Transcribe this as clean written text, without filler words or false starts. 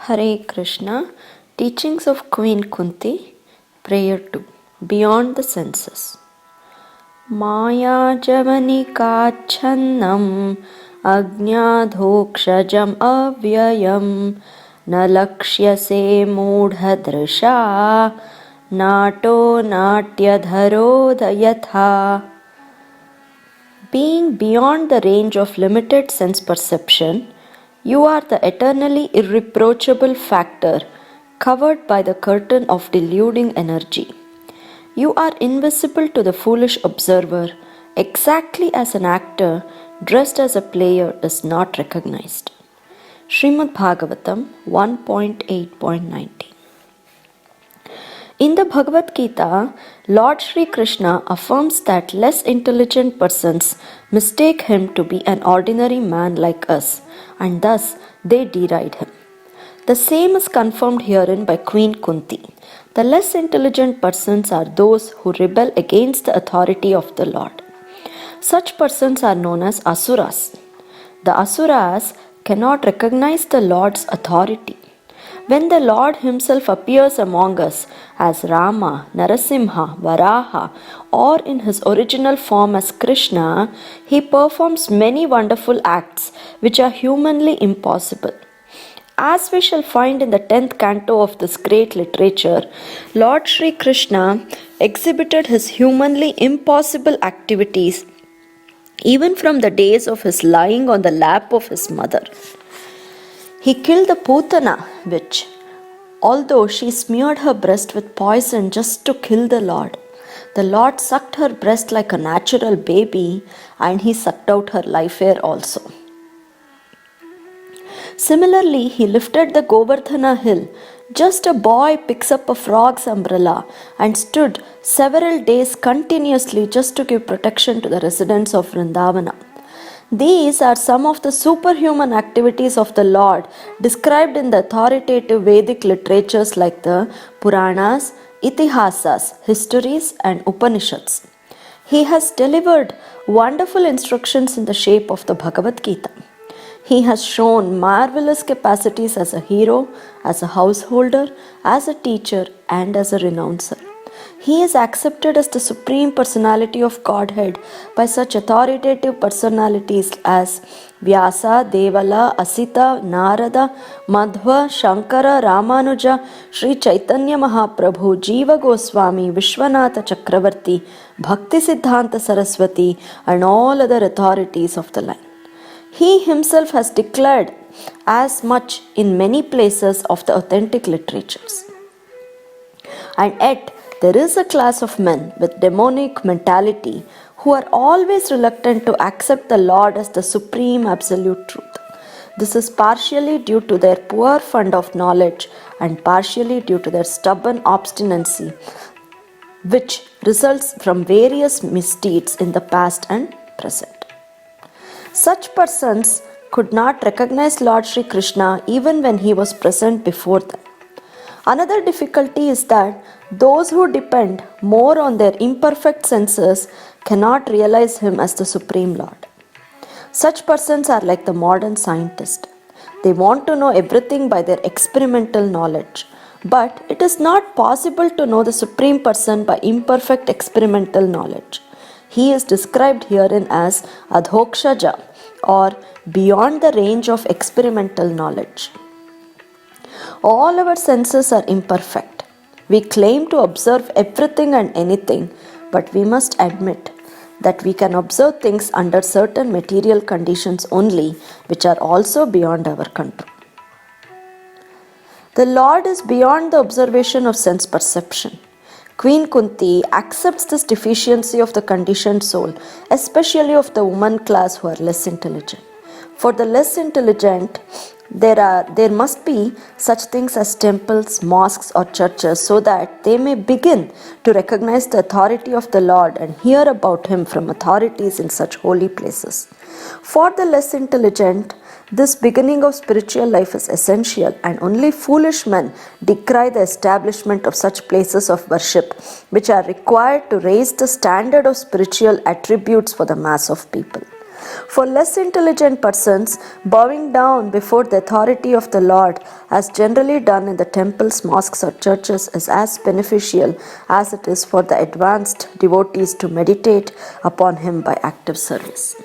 Hare Krishna, Teachings of Queen Kunti, Prayer 2, Beyond the Senses. Maya Javanikachannam Ajnadhokshajam Avyayam Na Lakshyase Moodhadrisha Nato Natyadharodayatha. Being beyond the range of limited sense perception, you are the eternally irreproachable factor covered by the curtain of deluding energy. You are invisible to the foolish observer, exactly as an actor dressed as a player is not recognized. Srimad Bhagavatam 1.8.19. In the Bhagavad Gita, Lord Sri Krishna affirms that less intelligent persons mistake him to be an ordinary man like us, and thus they deride him. The same is confirmed herein by Queen Kunti. The less intelligent persons are those who rebel against the authority of the Lord. Such persons are known as Asuras. The Asuras cannot recognize the Lord's authority. When the Lord himself appears among us as Rama, Narasimha, Varaha, or in his original form as Krishna, he performs many wonderful acts which are humanly impossible. As we shall find in the 10th canto of this great literature, Lord Sri Krishna exhibited his humanly impossible activities even from the days of his lying on the lap of his mother. He killed the Putana, which, although she smeared her breast with poison just to kill the Lord sucked her breast like a natural baby, and he sucked out her life air also. Similarly, he lifted the Govardhana hill. Just a boy picks up a frog's umbrella and stood several days continuously just to give protection to the residents of Vrindavana. These are some of the superhuman activities of the Lord described in the authoritative Vedic literatures like the Puranas, Itihasas, histories, and Upanishads. He has delivered wonderful instructions in the shape of the Bhagavad Gita. He has shown marvelous capacities as a hero, as a householder, as a teacher, and as a renouncer. He is accepted as the Supreme Personality of Godhead by such authoritative personalities as Vyasa, Devala, Asita, Narada, Madhva, Shankara, Ramanuja, Sri Chaitanya Mahaprabhu, Jiva Goswami, Vishwanatha Chakravarti, Bhakti Siddhanta Saraswati, and all other authorities of the line. He himself has declared as much in many places of the authentic literatures. And yet, there is a class of men with demonic mentality who are always reluctant to accept the Lord as the supreme absolute truth. This is partially due to their poor fund of knowledge and partially due to their stubborn obstinacy, which results from various misdeeds in the past and present. Such persons could not recognize Lord Sri Krishna even when he was present before them. Another difficulty is that those who depend more on their imperfect senses cannot realize him as the Supreme Lord. Such persons are like the modern scientist. They want to know everything by their experimental knowledge. But it is not possible to know the Supreme Person by imperfect experimental knowledge. He is described herein as Adhokshaja, or beyond the range of experimental knowledge. All our senses are imperfect. We claim to observe everything and anything, but we must admit that we can observe things under certain material conditions only, which are also beyond our control. The Lord is beyond the observation of sense perception. Queen Kunti accepts this deficiency of the conditioned soul, especially of the woman class who are less intelligent. For the less intelligent, there must be such things as temples, mosques, or churches so that they may begin to recognize the authority of the Lord and hear about him from authorities in such holy places. For the less intelligent, this beginning of spiritual life is essential, and only foolish men decry the establishment of such places of worship, which are required to raise the standard of spiritual attributes for the mass of people. For less intelligent persons, bowing down before the authority of the Lord, as generally done in the temples, mosques, or churches, is as beneficial as it is for the advanced devotees to meditate upon Him by active service.